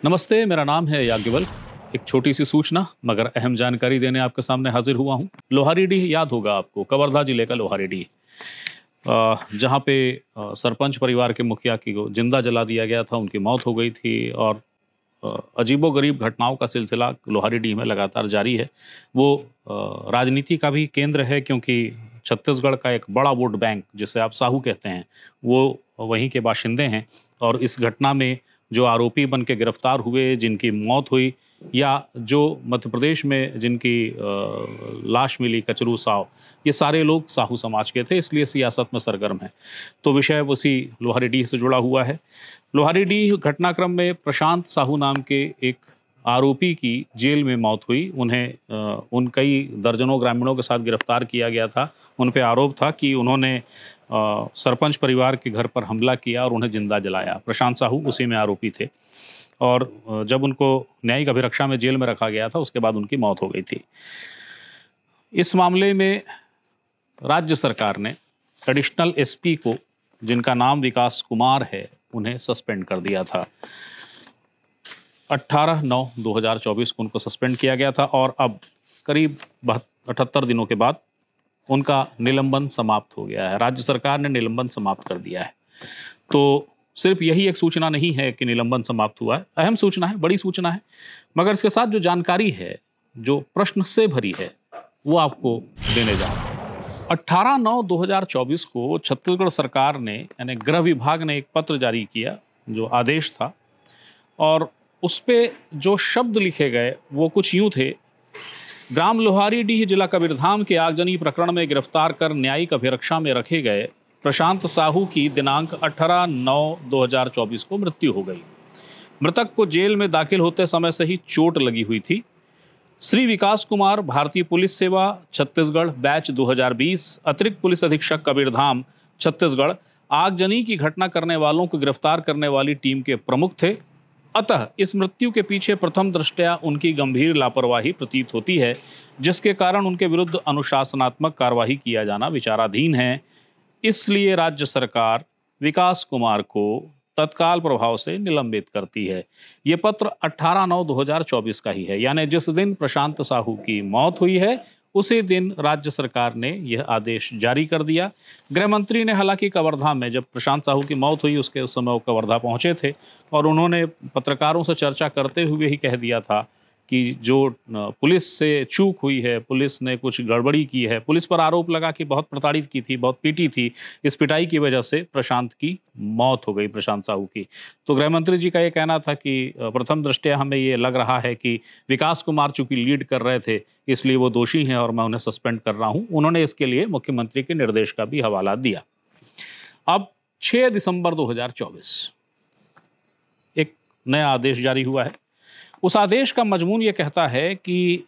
नमस्ते, मेरा नाम है याज्ञवल्क। एक छोटी सी सूचना मगर अहम जानकारी देने आपके सामने हाजिर हुआ हूँ। लोहारीडीह याद होगा आपको, कवर्धा जिले का लोहारीडीह, जहाँ पे सरपंच परिवार के मुखिया की को जिंदा जला दिया गया था, उनकी मौत हो गई थी और अजीबोगरीब घटनाओं का सिलसिला लोहारीडीह में लगातार जारी है। वो राजनीति का भी केंद्र है क्योंकि छत्तीसगढ़ का एक बड़ा वोट बैंक जिसे आप साहू कहते हैं, वो वहीं के बाशिंदे हैं और इस घटना में जो आरोपी बन के गिरफ्तार हुए, जिनकी मौत हुई या जो मध्य प्रदेश में जिनकी लाश मिली कचरू साव, ये सारे लोग साहू समाज के थे, इसलिए सियासत में सरगर्म है। तो विषय उसी लोहारीडीह से जुड़ा हुआ है। लोहारीडीह घटनाक्रम में प्रशांत साहू नाम के एक आरोपी की जेल में मौत हुई। उन कई दर्जनों ग्रामीणों के साथ गिरफ्तार किया गया था। उन पे आरोप था कि उन्होंने सरपंच परिवार के घर पर हमला किया और उन्हें जिंदा जलाया। प्रशांत साहू उसी में आरोपी थे और जब उनको न्यायिक अभिरक्षा में जेल में रखा गया था, उसके बाद उनकी मौत हो गई थी। इस मामले में राज्य सरकार ने एडिशनल एसपी को, जिनका नाम विकास कुमार है, उन्हें सस्पेंड कर दिया था। 18/9/2024 को उनको सस्पेंड किया गया था और अब करीब 78 दिनों के बाद उनका निलंबन समाप्त हो गया है। राज्य सरकार ने निलंबन समाप्त कर दिया है। तो सिर्फ यही एक सूचना नहीं है कि निलंबन समाप्त हुआ है, अहम सूचना है, बड़ी सूचना है, मगर इसके साथ जो जानकारी है, जो प्रश्न से भरी है, वो आपको देने जा रहा हूं। 18/9/2024 को छत्तीसगढ़ सरकार ने, यानी गृह विभाग ने एक पत्र जारी किया, जो आदेश था, और उस पे जो शब्द लिखे गए वो कुछ यूं थे: ग्राम लोहारीडीह, जिला कबीरधाम के आगजनी प्रकरण में गिरफ्तार कर न्यायिक अभिरक्षा में रखे गए प्रशांत साहू की दिनांक 18/9/2024 को मृत्यु हो गई। मृतक को जेल में दाखिल होते समय से ही चोट लगी हुई थी। श्री विकास कुमार, भारतीय पुलिस सेवा छत्तीसगढ़, बैच 2020, अतिरिक्त पुलिस अधीक्षक कबीरधाम, छत्तीसगढ़, आगजनी की घटना करने वालों को गिरफ्तार करने वाली टीम के प्रमुख थे। अतः इस मृत्यु के पीछे प्रथम दृष्टया उनकी गंभीर लापरवाही प्रतीत होती है, जिसके कारण उनके विरुद्ध अनुशासनात्मक कार्यवाही किया जाना विचाराधीन है। इसलिए राज्य सरकार विकास कुमार को तत्काल प्रभाव से निलंबित करती है। ये पत्र 18/9/2024 का ही है, यानी जिस दिन प्रशांत साहू की मौत हुई है, उसी दिन राज्य सरकार ने यह आदेश जारी कर दिया। गृह मंत्री ने हालांकि कवर्धा में, जब प्रशांत साहू की मौत हुई, उसके उस समय वो कवर्धा पहुंचे थे और उन्होंने पत्रकारों से चर्चा करते हुए ही कह दिया था कि जो पुलिस से चूक हुई है, पुलिस ने कुछ गड़बड़ी की है, पुलिस पर आरोप लगा कि बहुत प्रताड़ित की थी, बहुत पीटी थी, इस पिटाई की वजह से प्रशांत की मौत हो गई, प्रशांत साहू की। तो गृह मंत्री जी का ये कहना था कि प्रथम दृष्टया हमें ये लग रहा है कि विकास कुमार चूंकि लीड कर रहे थे, इसलिए वो दोषी हैं और मैं उन्हें सस्पेंड कर रहा हूं। उन्होंने इसके लिए मुख्यमंत्री के निर्देश का भी हवाला दिया। अब 6 दिसंबर 2024 एक नया आदेश जारी हुआ है। उस आदेश का मजमून ये कहता है कि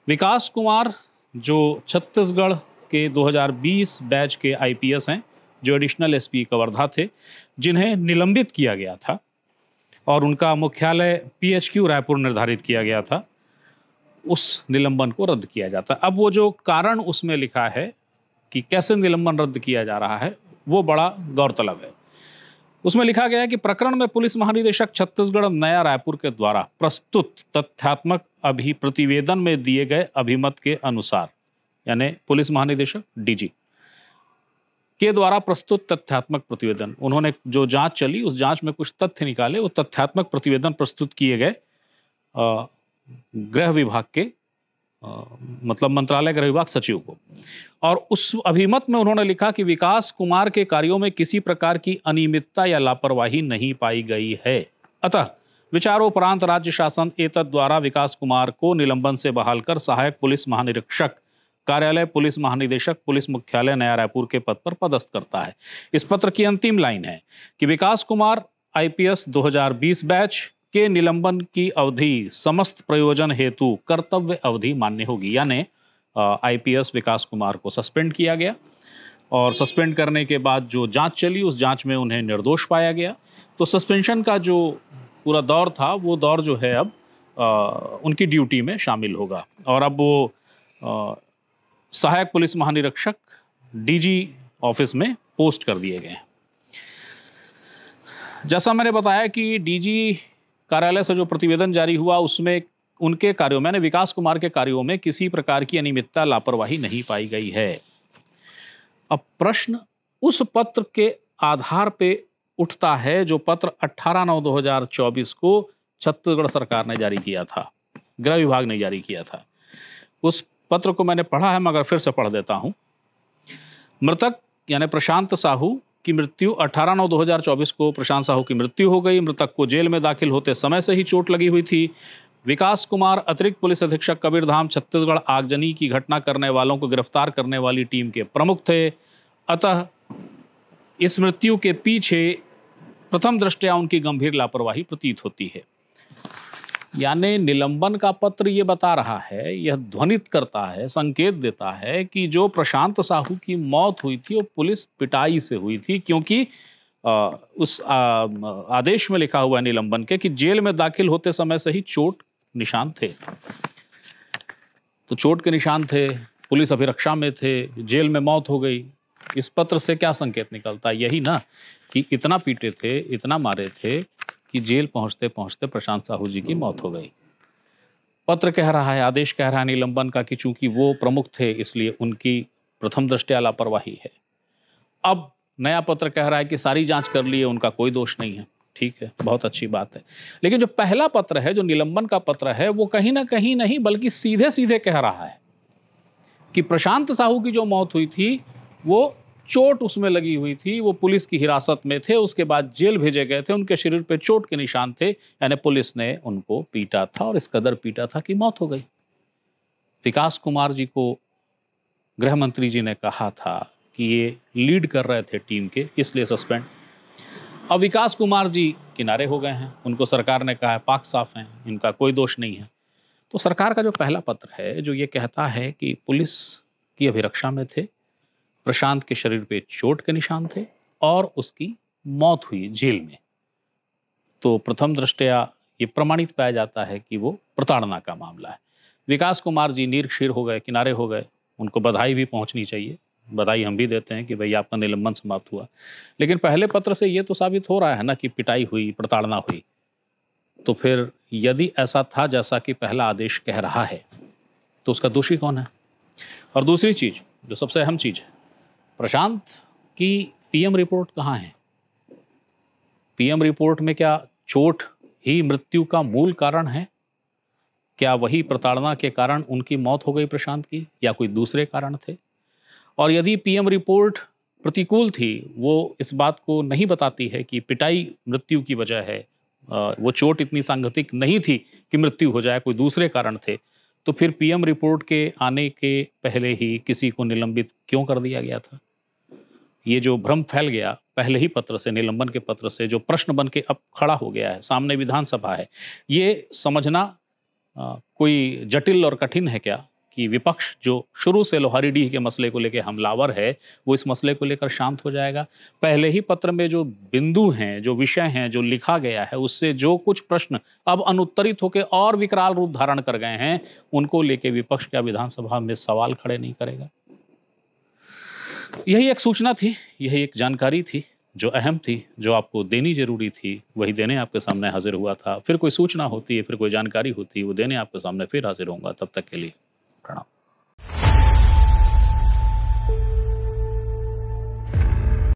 विकास कुमार, जो छत्तीसगढ़ के 2020 बैच के आईपीएस हैं, जो एडिशनल एसपी कवर्धा थे, जिन्हें निलंबित किया गया था और उनका मुख्यालय पीएचक्यू रायपुर निर्धारित किया गया था, उस निलंबन को रद्द किया जाता है। अब वो जो कारण उसमें लिखा है कि कैसे निलंबन रद्द किया जा रहा है, वो बड़ा गौरतलब है। उसमें लिखा गया है कि प्रकरण में पुलिस महानिदेशक छत्तीसगढ़ नया रायपुर के द्वारा प्रस्तुत तथ्यात्मक प्रतिवेदन में दिए गए अभिमत के अनुसार, यानी पुलिस महानिदेशक डीजी के द्वारा प्रस्तुत तथ्यात्मक प्रतिवेदन, उन्होंने जो जांच चली उस जांच में कुछ तथ्य निकाले, वो तथ्यात्मक प्रतिवेदन प्रस्तुत किए गए गृह विभाग के मतलब मंत्रालय गृह विभाग सचिव को। और उस अभिमत में उन्होंने लिखा कि विकास कुमार के कार्यों में किसी प्रकार की अनियमितता या लापरवाही नहीं पाई गई है। अतः विचारोपरांत राज्य शासन एतद द्वारा विकास कुमार को निलंबन से बहाल कर सहायक पुलिस महानिरीक्षक, कार्यालय पुलिस महानिदेशक, पुलिस मुख्यालय नया रायपुर के पद पर पदस्थ करता है। इस पत्र की अंतिम लाइन है कि विकास कुमार आईपीएस 2020 बैच के निलंबन की अवधि समस्त प्रयोजन हेतु कर्तव्य अवधि मान्य होगी। यानी आईपीएस विकास कुमार को सस्पेंड किया गया और सस्पेंड करने के बाद जो जांच चली, उस जांच में उन्हें निर्दोष पाया गया। तो सस्पेंशन का जो पूरा दौर था, वो दौर जो है अब उनकी ड्यूटी में शामिल होगा और अब वो सहायक पुलिस महानिरीक्षक डीजी ऑफिस में पोस्ट कर दिए गए हैं। जैसा मैंने बताया कि डीजी कार्यालय से जो प्रतिवेदन जारी हुआ उसमें उनके कार्यों में यानी विकास कुमार के कार्यों में किसी प्रकार की अनियमितता लापरवाही नहीं पाई गई है। अब प्रश्न उस पत्र के आधार पे उठता है जो पत्र 18/9/2024 को छत्तीसगढ़ सरकार ने जारी किया था, गृह विभाग ने जारी किया था। उस पत्र को मैंने पढ़ा है मगर फिर से पढ़ देता हूं। मृतक यानी प्रशांत साहू की मृत्यु 18/9/2024 को प्रशांत साहू की मृत्यु हो गई। मृतक को जेल में दाखिल होते समय से ही चोट लगी हुई थी। विकास कुमार अतिरिक्त पुलिस अधीक्षक कबीरधाम छत्तीसगढ़ आगजनी की घटना करने वालों को गिरफ्तार करने वाली टीम के प्रमुख थे। अतः इस मृत्यु के पीछे प्रथम दृष्टया उनकी गंभीर लापरवाही प्रतीत होती है। यानी निलंबन का पत्र ये बता रहा है, यह ध्वनित करता है, संकेत देता है कि जो प्रशांत साहू की मौत हुई थी वो पुलिस पिटाई से हुई थी, क्योंकि उस आदेश में लिखा हुआ है निलंबन के कि जेल में दाखिल होते समय से ही चोट निशान थे। तो चोट के निशान थे, पुलिस अभिरक्षा में थे, जेल में मौत हो गई। इस पत्र से क्या संकेत निकलता है? यही ना कि इतना पीटे थे, इतना मारे थे कि जेल पहुंचते पहुंचते प्रशांत साहू जी की मौत हो गई। पत्र कह रहा है, आदेश कह रहा है निलंबन का कि चूंकि वो प्रमुख थे इसलिए उनकी प्रथम दृष्टया लापरवाही है। अब नया पत्र कह रहा है कि सारी जांच कर लिए, उनका कोई दोष नहीं है। ठीक है, बहुत अच्छी बात है। लेकिन जो पहला पत्र है, जो निलंबन का पत्र है, वो कहीं ना कहीं नहीं बल्कि सीधे सीधे कह रहा है कि प्रशांत साहू की जो मौत हुई थी वो चोट उसमें लगी हुई थी, वो पुलिस की हिरासत में थे, उसके बाद जेल भेजे गए थे, उनके शरीर पे चोट के निशान थे, यानी पुलिस ने उनको पीटा था और इस कदर पीटा था कि मौत हो गई। विकास कुमार जी को गृह मंत्री जी ने कहा था कि ये लीड कर रहे थे टीम के, इसलिए सस्पेंड। अब विकास कुमार जी किनारे हो गए हैं, उनको सरकार ने कहा है पाक साफ हैं, इनका कोई दोष नहीं है। तो सरकार का जो पहला पत्र है जो ये कहता है कि पुलिस की अभिरक्षा में थे, प्रशांत के शरीर पे चोट के निशान थे और उसकी मौत हुई जेल में, तो प्रथम दृष्टया ये प्रमाणित पाया जाता है कि वो प्रताड़ना का मामला है। विकास कुमार जी नीरक्षीर हो गए, किनारे हो गए, उनको बधाई भी पहुंचनी चाहिए, बधाई हम भी देते हैं कि भाई आपका निलंबन समाप्त हुआ। लेकिन पहले पत्र से ये तो साबित हो रहा है ना कि पिटाई हुई, प्रताड़ना हुई। तो फिर यदि ऐसा था जैसा कि पहला आदेश कह रहा है तो उसका दोषी कौन है? और दूसरी चीज जो सबसे अहम चीज है, प्रशांत की पीएम रिपोर्ट कहाँ है? पीएम रिपोर्ट में क्या चोट ही मृत्यु का मूल कारण है? क्या वही प्रताड़ना के कारण उनकी मौत हो गई प्रशांत की, या कोई दूसरे कारण थे? और यदि पीएम रिपोर्ट प्रतिकूल थी, वो इस बात को नहीं बताती है कि पिटाई मृत्यु की वजह है, वो चोट इतनी सांघातिक नहीं थी कि मृत्यु हो जाए, कोई दूसरे कारण थे, तो फिर पीएम रिपोर्ट के आने के पहले ही किसी को निलंबित क्यों कर दिया गया था? ये जो भ्रम फैल गया पहले ही पत्र से, निलंबन के पत्र से, जो प्रश्न बन के अब खड़ा हो गया है, सामने विधानसभा है, ये समझना कोई जटिल और कठिन है क्या कि विपक्ष जो शुरू से लोहारीडीह के मसले को लेकर हमलावर है, वो इस मसले को लेकर शांत हो जाएगा? पहले ही पत्र में जो बिंदु हैं, जो विषय हैं, जो लिखा गया है, उससे जो कुछ प्रश्न अब अनुत्तरित होकर और विकराल रूप धारण कर गए हैं, उनको लेके विपक्ष क्या विधानसभा में सवाल खड़े नहीं करेगा? यही एक सूचना थी, यही एक जानकारी थी जो अहम थी, जो आपको देनी जरूरी थी, वही देने आपके सामने हाजिर हुआ था। फिर कोई सूचना होती है, फिर कोई जानकारी होती है, वो देने आपके सामने फिर हाजिर होऊंगा। तब तक के लिए प्रणाम।